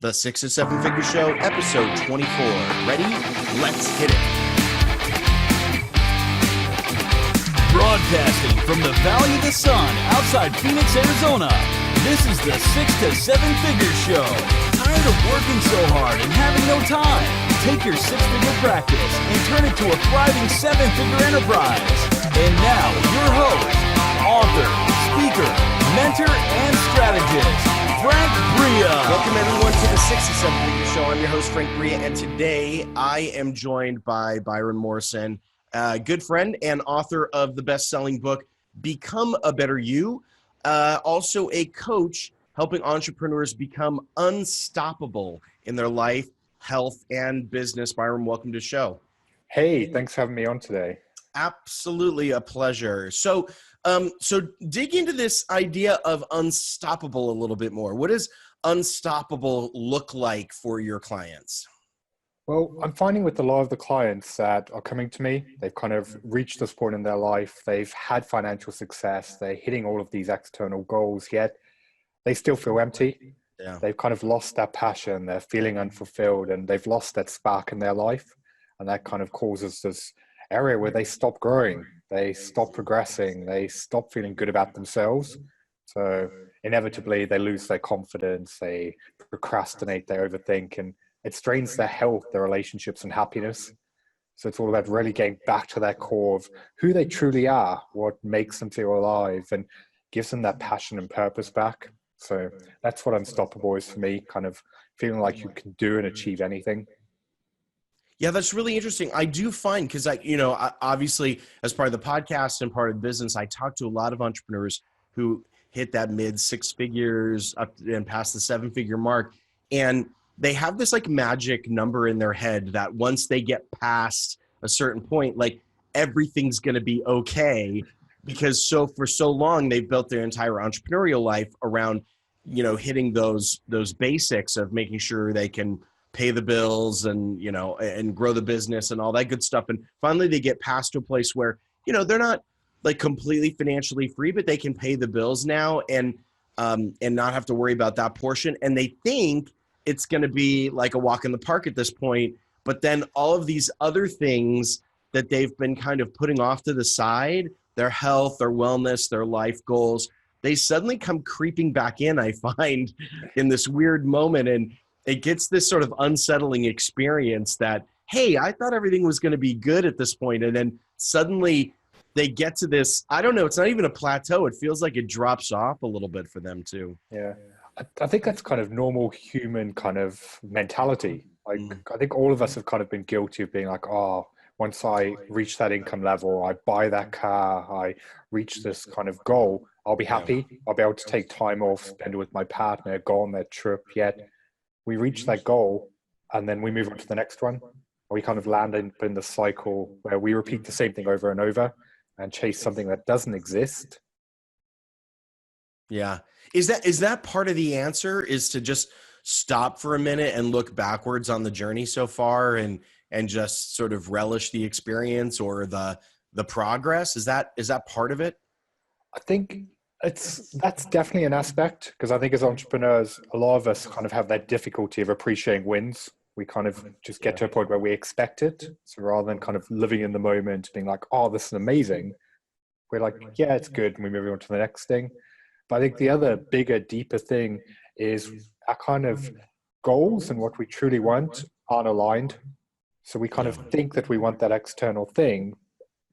The 6 to 7 Figure Show, episode 24. Ready? Let's hit it. Broadcasting from the Valley of the Sun outside Phoenix, Arizona. This is the 6 to 7 Figure Show. Tired of working so hard and having no time? Take your six-figure practice and turn it to a thriving seven-figure enterprise. And now, your host, author, speaker, mentor, and strategist, Frank Bria. Welcome everyone to the 6 to 7 Figure Show. I'm your host, Frank Bria, and today I am joined by Byron Morrison, a good friend and author of the best-selling book, Become a Better You. Also a coach helping entrepreneurs become unstoppable in their life, health, and business. Byron, welcome to the show. Hey, thanks for having me on today. Absolutely a pleasure. So dig into this idea of unstoppable a little bit more. What does unstoppable look like for your clients? Well, I'm finding with a lot of the clients that are coming to me, they've kind of reached this point in their life. They've had financial success. They're hitting all of these external goals, yet they still feel empty. Yeah. They've kind of lost that passion. They're feeling unfulfilled and they've lost that spark in their life. And that kind of causes this area where they stop growing. They stop progressing. They stop feeling good about themselves. So inevitably they lose their confidence. They procrastinate, they overthink, and it strains their health, their relationships, and happiness. So it's all about really getting back to that core of who they truly are, what makes them feel alive, and gives them that passion and purpose back. So that's what unstoppable is for me, kind of feeling like you can do and achieve anything. Yeah, that's really interesting. I do find, because obviously as part of the podcast and part of the business, I talk to a lot of entrepreneurs who hit that mid six figures up and past the seven figure mark. And they have this like magic number in their head that once they get past a certain point, like everything's going to be okay, because for so long they've built their entire entrepreneurial life around, hitting those basics of making sure they can pay the bills and, and grow the business and all that good stuff. And finally they get past to a place where, they're not like completely financially free, but they can pay the bills now and not have to worry about that portion. And they think it's going to be like a walk in the park at this point. But then all of these other things that they've been kind of putting off to the side, their health, their wellness, their life goals, they suddenly come creeping back in, I find, in this weird moment. And it gets this sort of unsettling experience that, hey, I thought everything was going to be good at this point. And then suddenly they get to this, I don't know, it's not even a plateau. It feels like it drops off a little bit for them too. Yeah. I think that's kind of normal human kind of mentality. Like, I think all of us have kind of been guilty of being like, oh, once I reach that income level, I buy that car, I reach this kind of goal, I'll be happy. I'll be able to take time off, spend it with my partner, go on that trip. Yet we reach that goal and then we move on to the next one. We kind of land in the cycle where we repeat the same thing over and over and chase something that doesn't exist. Yeah. Is that part of the answer, is to just stop for a minute and look backwards on the journey so far and just sort of relish the experience or the progress? Is that part of it? I think that's definitely an aspect, because I think as entrepreneurs, a lot of us kind of have that difficulty of appreciating wins. We kind of just get to a point where we expect it. So rather than kind of living in the moment, being like, oh, this is amazing, we're like, yeah, it's good. And we move on to the next thing. But I think the other bigger, deeper thing is our kind of goals and what we truly want aren't aligned. So we kind of think that we want that external thing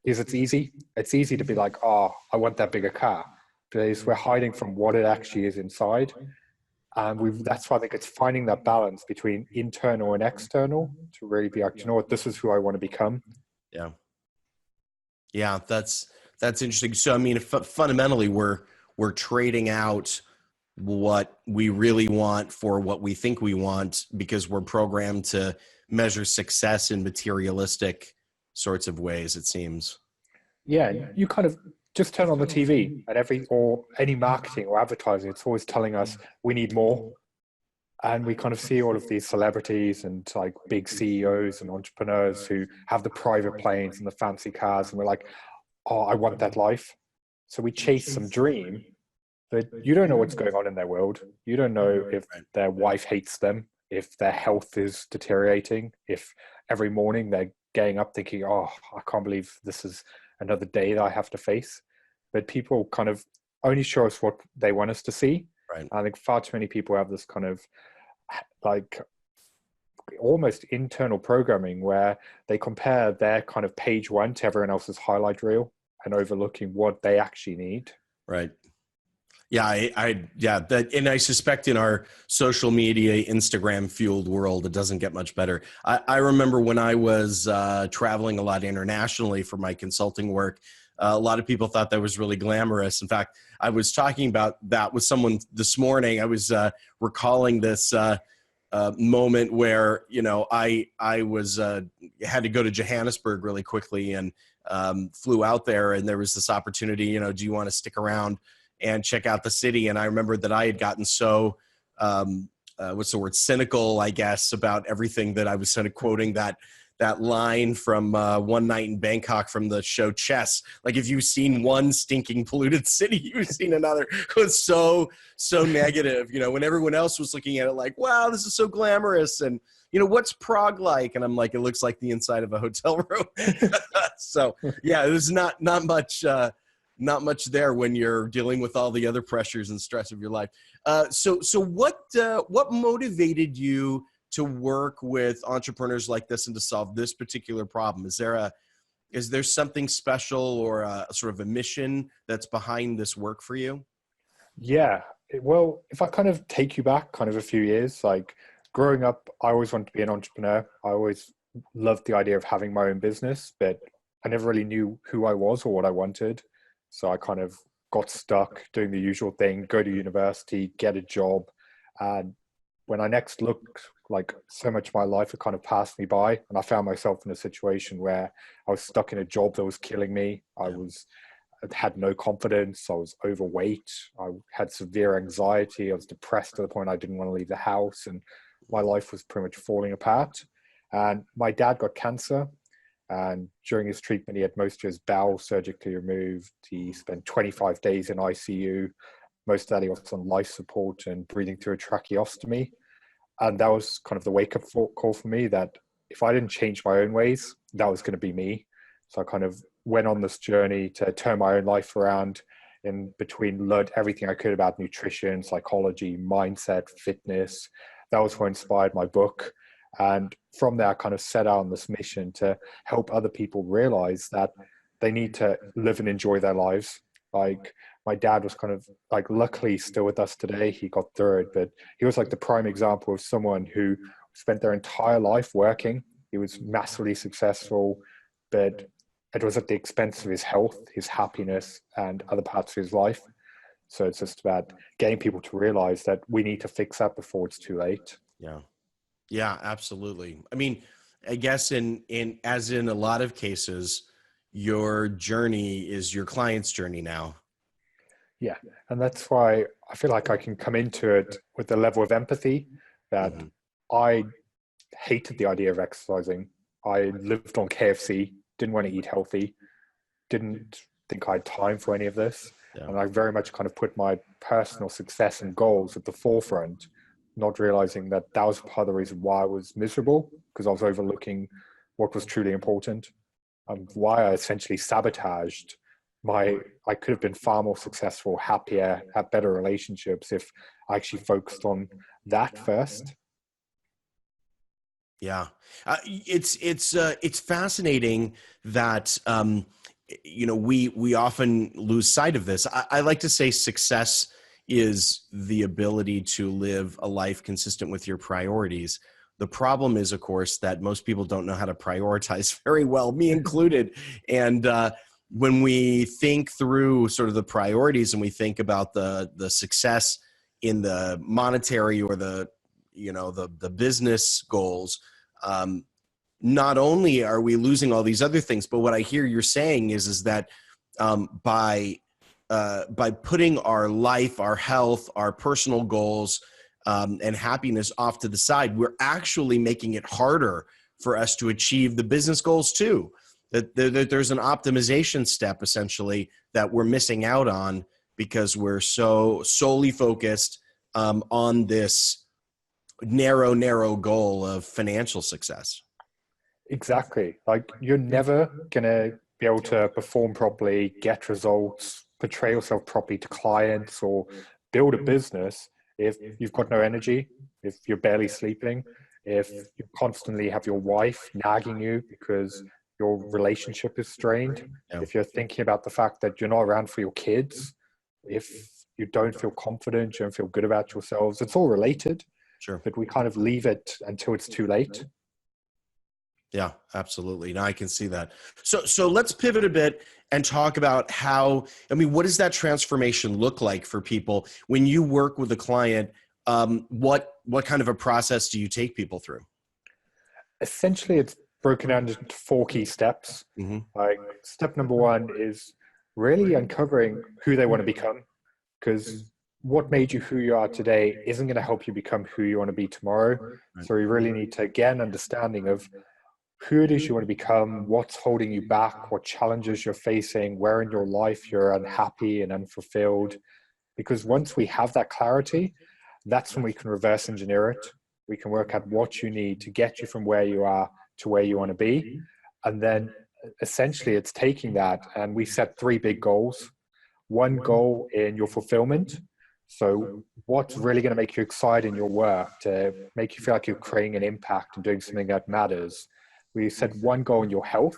because it's easy. It's easy to be like, oh, I want that bigger car. Because we're hiding from what it actually is inside. And that's why I think it's finding that balance between internal and external to really be like, you know what, this is who I want to become. Yeah. Yeah, that's interesting. So, I mean, fundamentally, we're trading out what we really want for what we think we want, because we're programmed to measure success in materialistic sorts of ways, it seems. Yeah, you kind of just turn on the TV and any marketing or advertising, it's always telling us we need more. And we kind of see all of these celebrities and like big CEOs and entrepreneurs who have the private planes and the fancy cars. And we're like, oh, I want that life. So we chase some dream, but you don't know what's going on in their world. You don't know if their wife hates them. if their health is deteriorating, if every morning they're getting up thinking, oh, I can't believe this is another day that I have to face. But people kind of only show us what they want us to see. Right. I think far too many people have this kind of like almost internal programming where they compare their kind of page one to everyone else's highlight reel and overlooking what they actually need. Right. Yeah, and I suspect in our social media, Instagram fueled world, it doesn't get much better. I remember when I was traveling a lot internationally for my consulting work, a lot of people thought that was really glamorous. In fact, I was talking about that with someone this morning. I was recalling this moment where, you know, I was had to go to Johannesburg really quickly and flew out there, and there was this opportunity, you know, do you want to stick around and check out the city? And I remember that I had gotten so, what's the word, cynical, I guess, about everything that I was kind of quoting that line from One Night in Bangkok from the show Chess. Like, if you've seen one stinking polluted city, you've seen another. It was so negative, you know, when everyone else was looking at it like, wow, this is so glamorous. And, you know, what's Prague like? And I'm like, it looks like the inside of a hotel room. So yeah, there's not much there when you're dealing with all the other pressures and stress of your life. So what motivated you to work with entrepreneurs like this and to solve this particular problem? Is there something special or a sort of a mission that's behind this work for you? Yeah. Well, if I kind of take you back kind of a few years, like growing up, I always wanted to be an entrepreneur. I always loved the idea of having my own business, but I never really knew who I was or what I wanted. So I kind of got stuck doing the usual thing, go to university, get a job. And when I next looked, like so much of my life had kind of passed me by, and I found myself in a situation where I was stuck in a job that was killing me. I had no confidence. I was overweight. I had severe anxiety. I was depressed to the point I didn't want to leave the house, and my life was pretty much falling apart. And my dad got cancer. And during his treatment, he had most of his bowel surgically removed. He spent 25 days in ICU. Most of that he was on life support and breathing through a tracheostomy. And that was kind of the wake-up call for me that if I didn't change my own ways, that was going to be me. So I kind of went on this journey to turn my own life around. In between, learned everything I could about nutrition, psychology, mindset, fitness. That was what inspired my book. And from there, I kind of set out on this mission to help other people realize that they need to live and enjoy their lives. Like, my dad was kind of like, luckily still with us today. He got through it, but he was like the prime example of someone who spent their entire life working. He was massively successful, but it was at the expense of his health, his happiness, and other parts of his life. So it's just about getting people to realize that we need to fix that before it's too late. Yeah. Yeah, absolutely. I mean, I guess as in a lot of cases, your journey is your client's journey now. Yeah. And that's why I feel like I can come into it with a level of empathy that I hated the idea of exercising. I lived on KFC, didn't want to eat healthy, didn't think I had time for any of this. Yeah. And I very much kind of put my personal success and goals at the forefront, not realizing that that was part of the reason why I was miserable, because I was overlooking what was truly important, and why I essentially sabotaged I could have been far more successful, happier, have better relationships if I actually focused on that first. Yeah. It's fascinating that, you know, we often lose sight of this. I like to say success is the ability to live a life consistent with your priorities. The problem is, of course, that most people don't know how to prioritize very well, me included. And when we think through sort of the priorities and we think about the success in the monetary or the business goals, not only are we losing all these other things, but what I hear you're saying is that by putting our life, our health, our personal goals, and happiness off to the side, we're actually making it harder for us to achieve the business goals too. That there's an optimization step essentially that we're missing out on because we're so solely focused on this narrow goal of financial success. Exactly. Like you're never going to be able to perform properly, get results, portray yourself properly to clients, or build a business if you've got no energy, if you're barely sleeping, if you constantly have your wife nagging you because your relationship is strained, Yeah. if you're thinking about the fact that you're not around for your kids, if you don't feel confident, you don't feel good about yourselves. It's all related, Sure. but we kind of leave it until it's too late. Yeah, absolutely. Now I can see that. So let's pivot a bit and talk about how, what does that transformation look like for people when you work with a client? What kind of a process do you take people through? Essentially, it's broken down into 4 key steps. Mm-hmm. Like step number 1 is really uncovering who they want to become, because what made you who you are today isn't going to help you become who you want to be tomorrow. Right. So you really need to get an understanding of who it is you want to become, what's holding you back, what challenges you're facing, where in your life you're unhappy and unfulfilled. Because once we have that clarity, that's when we can reverse engineer it. We can work out what you need to get you from where you are to where you want to be. And then essentially it's taking that, and we set 3 big goals. 1 goal in your fulfillment. So what's really going to make you excited in your work, to make you feel like you're creating an impact and doing something that matters. We set 1 goal in your health.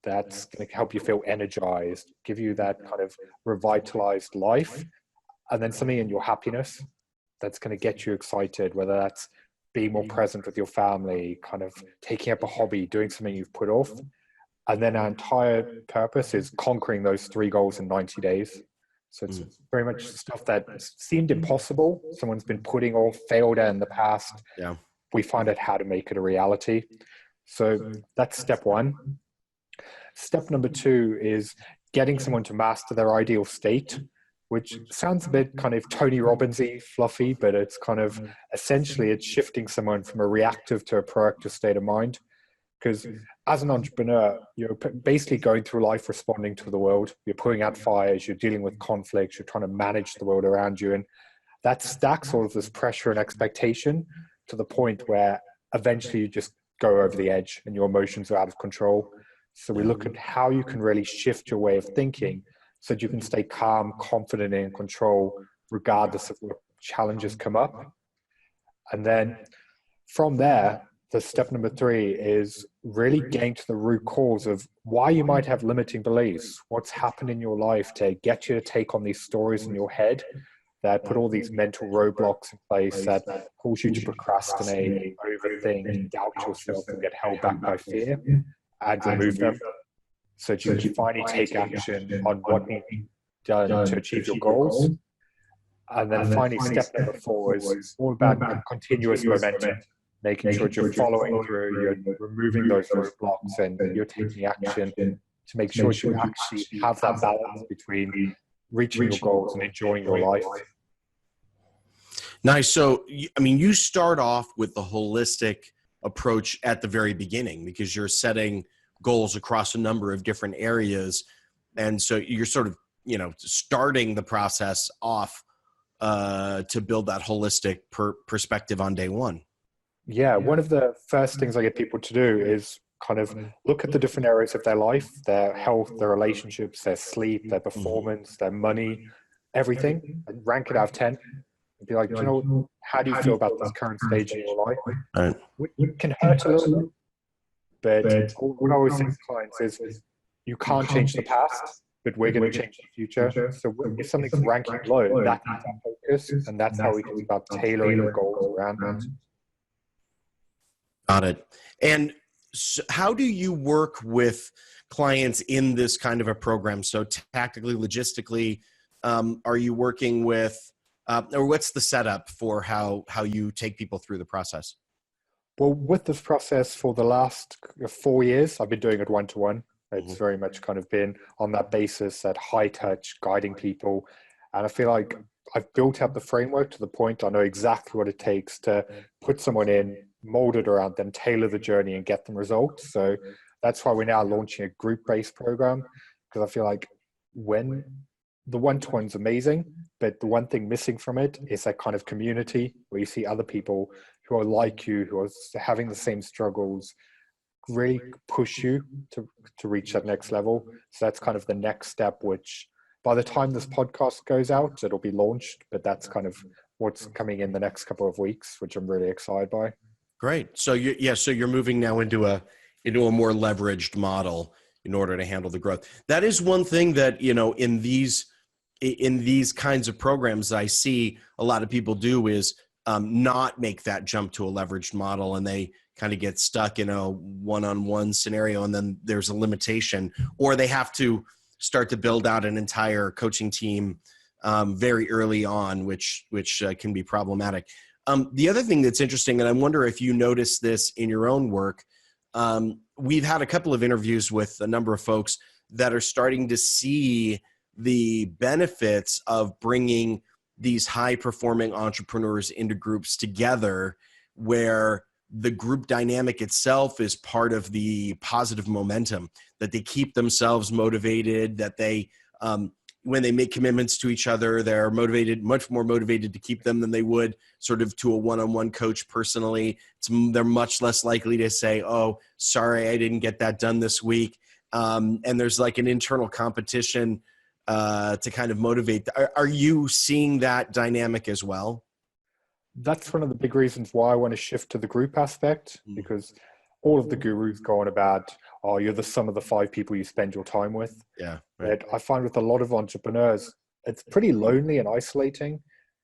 That's going to help you feel energized, give you that kind of revitalized life. And then something in your happiness that's going to get you excited, whether that's being more present with your family, kind of taking up a hobby, doing something you've put off. And then our entire purpose is conquering those 3 goals in 90 days. So it's very much stuff that seemed impossible. Someone's been putting off, failed at in the past. Yeah. We find out how to make it a reality. So that's step 1. Step number 2 is getting someone to master their ideal state, which sounds a bit kind of Tony Robbins-y, fluffy, but it's kind of essentially it's shifting someone from a reactive to a proactive state of mind. Because as an entrepreneur, you're basically going through life responding to the world. You're putting out fires, you're dealing with conflicts, you're trying to manage the world around you. And that stacks all of this pressure and expectation to the point where eventually you just go over the edge and your emotions are out of control. So we look at how you can really shift your way of thinking so that you can stay calm, confident, and in control, regardless of what challenges come up. And then from there, the step number 3 is really getting to the root cause of why you might have limiting beliefs, what's happened in your life to get you to take on these stories in your head that put all these mental roadblocks in place that cause you to procrastinate, overthink, doubt yourself, and get held back by fear, and remove them so that you can finally take action on what needs to be done to achieve your goals. And then finally, step number 4 is all about continuous momentum, making sure that you're following through, you're removing those roadblocks, and you're taking action to make sure you actually have that balance between reaching your goals and enjoying your life. Nice. So, you start off with the holistic approach at the very beginning because you're setting goals across a number of different areas. And so you're sort of, starting the process off to build that holistic perspective on day one. Yeah. One of the first things I get people to do is kind of look at the different areas of their life, their health, their relationships, their sleep, their performance, their money, everything, and rank it out of 10. And be like, how do you feel about this current stage in your life? Right. It can hurt a little bit, but what I always say to clients is you can't change the past, but we're going to change the future. So if something's ranking low, that's our focus, and that's how we can start tailoring the goals around it. Got it. And so how do you work with clients in this kind of a program? So tactically, logistically, are you working with, or what's the setup for how you take people through the process? Well, with this process for the last 4 years, I've been doing it one-to-one. It's very much kind of been on that basis, that high touch, guiding people. And I feel like I've built up the framework to the point I know exactly what it takes to put someone in, mold it around them, tailor the journey, and get them results. So that's why we're now launching a group-based program, because I feel like when the one-to-one's amazing, but the one thing missing from it is that kind of community where you see other people who are like you, who are having the same struggles, really push you to reach that next level. So that's kind of the next step, which by the time this podcast goes out, it'll be launched, but that's kind of what's coming in the next couple of weeks, which I'm really excited by. Great. So you're moving now into a more leveraged model in order to handle the growth. That is one thing that, in these kinds of programs, I see a lot of people do is not make that jump to a leveraged model, and they kind of get stuck in a one-on-one scenario, and then there's a limitation, or they have to start to build out an entire coaching team very early on, which can be problematic. The other thing that's interesting, and I wonder if you notice this in your own work, we've had a couple of interviews with a number of folks that are starting to see the benefits of bringing these high-performing entrepreneurs into groups together, where the group dynamic itself is part of the positive momentum, that they keep themselves motivated, that they when they make commitments to each other, they're motivated, much more motivated to keep them than they would sort of to a one-on-one coach personally. They're much less likely to say, oh, sorry, I didn't get that done this week. And there's like an internal competition to kind of motivate. Are you seeing that dynamic as well? That's one of the big reasons why I want to shift to the group aspect, because all of the gurus go on about, oh, you're the sum of the 5 people you spend your time with. Yeah. Right. But I find with a lot of entrepreneurs, it's pretty lonely and isolating,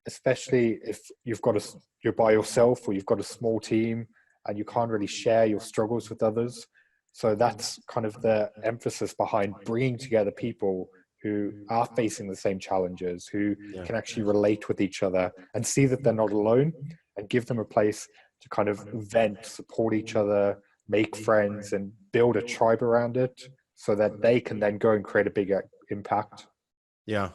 especially if you're by yourself, or you've got a small team and you can't really share your struggles with others. So that's kind of the emphasis behind bringing together people who are facing the same challenges, who can actually relate with each other and see that they're not alone, and give them a place to kind of vent, support each other, make friends, and build a tribe around it, so that they can then go and create a bigger impact. Yeah.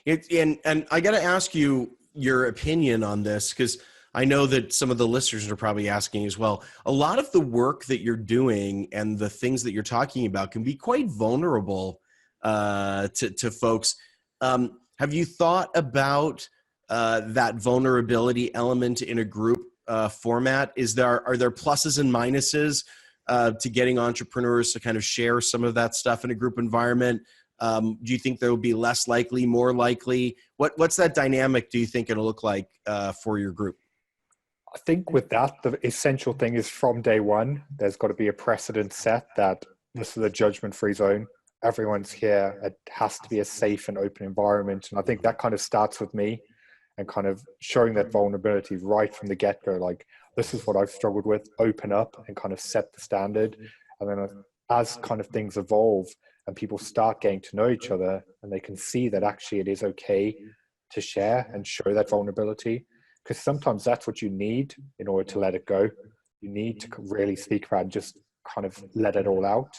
And I got to ask you your opinion on this, because I know that some of the listeners are probably asking as well. A lot of the work that you're doing and the things that you're talking about can be quite vulnerable to folks. Have you thought about that vulnerability element in a group format? Are there pluses and minuses to getting entrepreneurs to kind of share some of that stuff in a group environment? Do you think there will be less likely, more likely? What's that dynamic do you think it'll look like for your group? I think with that, the essential thing is from day one, there's got to be a precedent set that this is a judgment-free zone. Everyone's here. It has to be a safe and open environment. And I think that kind of starts with me, and kind of showing that vulnerability right from the get-go. Like, this is what I've struggled with, open up and kind of set the standard. And then as kind of things evolve and people start getting to know each other, and they can see that actually it is okay to share and show that vulnerability, because sometimes that's what you need in order to let it go. You need to really speak about and just kind of let it all out.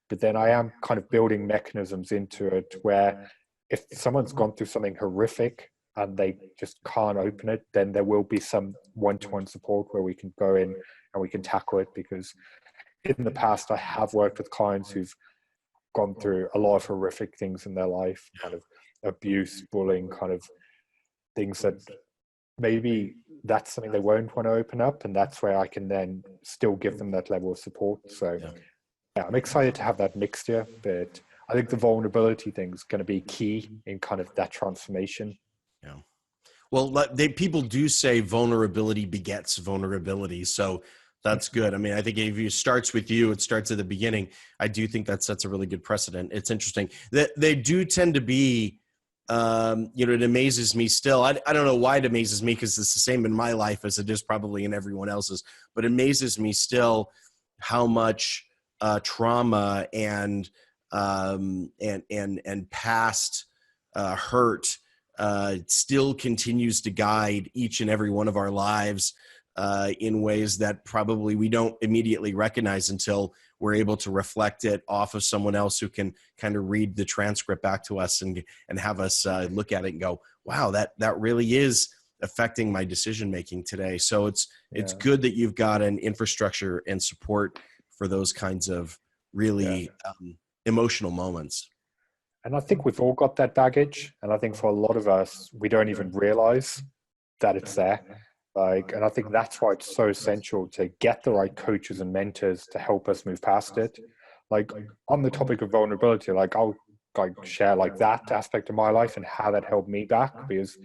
But then I am kind of building mechanisms into it where if someone's gone through something horrific and they just can't open it, then there will be some one-to-one support where we can go in and we can tackle it. Because in the past, I have worked with clients who've gone through a lot of horrific things in their life, kind of abuse, bullying, kind of things that maybe that's something they won't want to open up. And that's where I can then still give them that level of support. So yeah, I'm excited to have that mixture, but I think the vulnerability thing is going to be key in kind of that transformation. Yeah. Well, people do say vulnerability begets vulnerability. So that's good. I mean, I think if it starts with you, it starts at the beginning. I do think that sets a really good precedent. It's interesting that they do tend to be, it amazes me still. I don't know why it amazes me, because it's the same in my life as it is probably in everyone else's, but it amazes me still how much trauma and past hurt still continues to guide each and every one of our lives in ways that probably we don't immediately recognize until we're able to reflect it off of someone else who can kind of read the transcript back to us and have us look at it and go, wow, that really is affecting my decision making today. So it's good that you've got an infrastructure and support for those kinds of really emotional moments. And I think we've all got that baggage. And I think for a lot of us, we don't even realize that it's there. And I think that's why it's so essential to get the right coaches and mentors to help us move past it. Like on the topic of vulnerability, like I'll share like that aspect of my life and how that held me back, because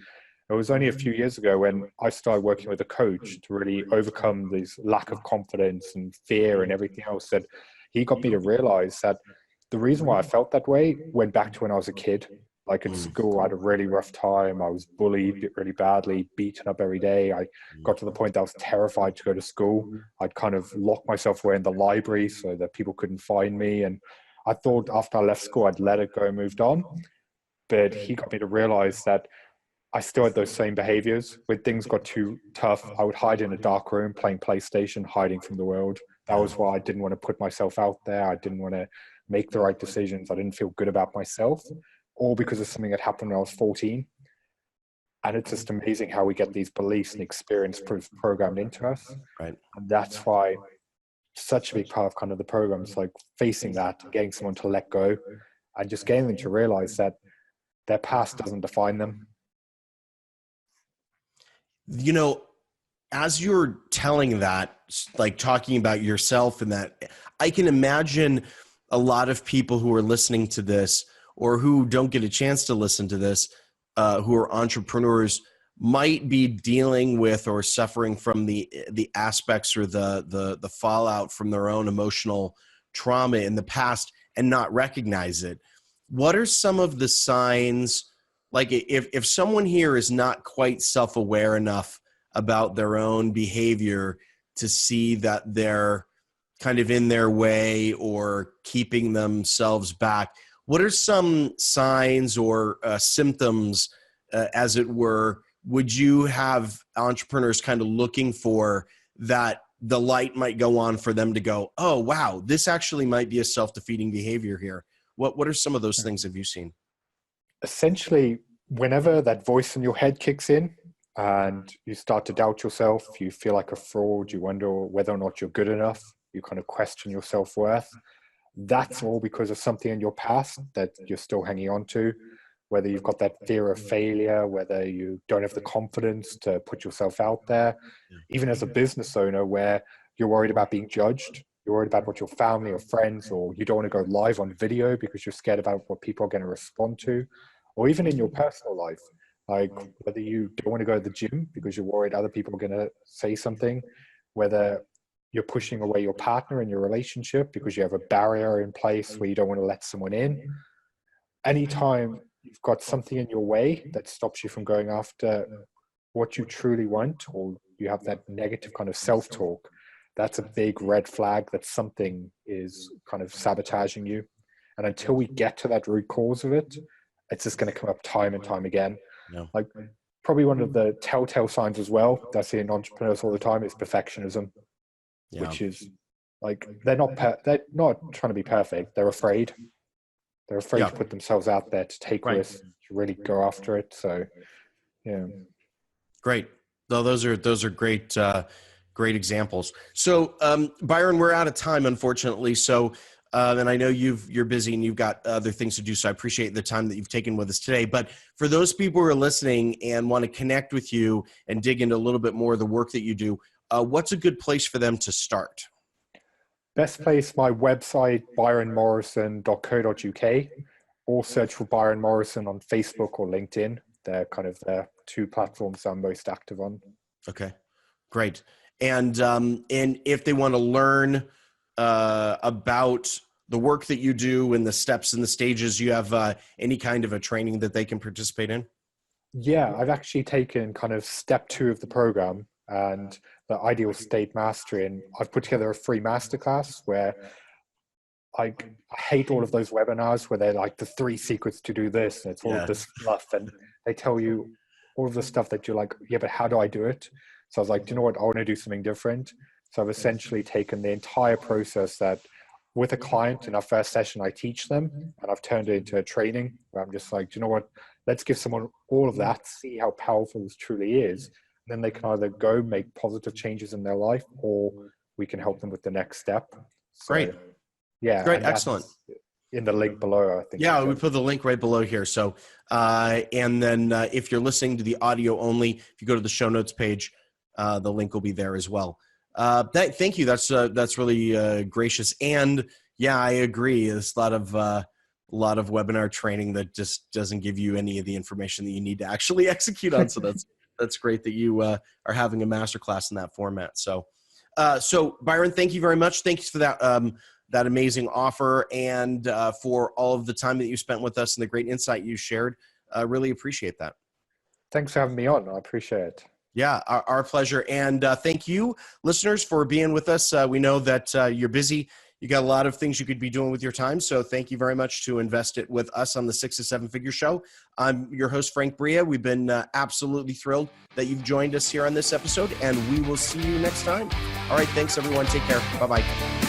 it was only a few years ago when I started working with a coach to really overcome this lack of confidence and fear and everything else, that he got me to realize that the reason why I felt that way went back to when I was a kid. Like at school, I had a really rough time. I was bullied really badly, beaten up every day. I got to the point that I was terrified to go to school. I'd kind of lock myself away in the library so that people couldn't find me. And I thought after I left school, I'd let it go and moved on. But he got me to realize that I still had those same behaviors. When things got too tough, I would hide in a dark room playing PlayStation, hiding from the world. That was why I didn't want to put myself out there. I didn't want to make the right decisions. I didn't feel good about myself, all because of something that happened when I was 14. And it's just amazing how we get these beliefs and experience programmed into us. Right. And that's why such a big part of kind of the program is like facing that, getting someone to let go, and just getting them to realize that their past doesn't define them. You know, as you're telling that, like talking about yourself and that, I can imagine a lot of people who are listening to this or who don't get a chance to listen to this, who are entrepreneurs, might be dealing with or suffering from the aspects or the fallout from their own emotional trauma in the past and not recognize it. What are some of the signs? Like if someone here is not quite self-aware enough about their own behavior to see that they're kind of in their way or keeping themselves back, what are some signs or symptoms, as it were, would you have entrepreneurs kind of looking for that the light might go on for them to go, oh, wow, this actually might be a self-defeating behavior here? What are some of those things have you seen? Essentially, whenever that voice in your head kicks in and you start to doubt yourself, you feel like a fraud, you wonder whether or not you're good enough, you kind of question your self-worth, that's all because of something in your past that you're still hanging on to. Whether you've got that fear of failure, whether you don't have the confidence to put yourself out there, even as a business owner where you're worried about being judged, you're worried about what your family or friends, or you don't want to go live on video because you're scared about what people are going to respond to, or even in your personal life, like whether you don't want to go to the gym because you're worried other people are going to say something, whether you're pushing away your partner in your relationship because you have a barrier in place where you don't want to let someone in. Anytime you've got something in your way that stops you from going after what you truly want, or you have that negative kind of self-talk, that's a big red flag that something is kind of sabotaging you. And until we get to that root cause of it, it's just going to come up time and time again. Yeah. Like probably one of the telltale signs as well that I see in entrepreneurs all the time is perfectionism, which is like they're not trying to be perfect. They're afraid. They're afraid to put themselves out there, to take risks, to really go after it. So, yeah. Great. No, those are great, great examples. So, Byron, we're out of time, unfortunately. So, and I know you're busy and you've got other things to do. So I appreciate the time that you've taken with us today. But for those people who are listening and want to connect with you and dig into a little bit more of the work that you do, what's a good place for them to start? Best place, my website, byronmorrison.co.uk, or search for Byron Morrison on Facebook or LinkedIn. They're kind of the two platforms I'm most active on. Okay, great. And if they want to learn about the work that you do and the steps and the stages, you have any kind of a training that they can participate in? Yeah, I've actually taken kind of step 2 of the program and the ideal state mastery, and I've put together a free masterclass where I hate all of those webinars where they're like the 3 secrets to do this, and it's all of this fluff, and they tell you all of the stuff that you're like, yeah, but how do I do it? So I was like, do you know what? I want to do something different. So I've essentially taken the entire process that with a client in our first session, I teach them, and I've turned it into a training where I'm just like, do you know what? Let's give someone all of that, see how powerful this truly is. And then they can either go make positive changes in their life, or we can help them with the next step. So, great. Yeah. Great. Excellent. In the link below, I think. Yeah, we put the link right below here. So, and then if you're listening to the audio only, if you go to the show notes page, The link will be there as well. Thank you. That's really gracious. And yeah, I agree. There's a lot of webinar training that just doesn't give you any of the information that you need to actually execute on. So that's great that you are having a masterclass in that format. So Byron, thank you very much. Thanks for that amazing offer and for all of the time that you spent with us and the great insight you shared. Really appreciate that. Thanks for having me on. I appreciate it. Yeah, our pleasure. And thank you, listeners, for being with us. We know that you're busy. You got a lot of things you could be doing with your time. So thank you very much to invest it with us on the 6 to 7 Figure Show. I'm your host, Frank Bria. We've been absolutely thrilled that you've joined us here on this episode, and we will see you next time. All right. Thanks, everyone. Take care. Bye-bye.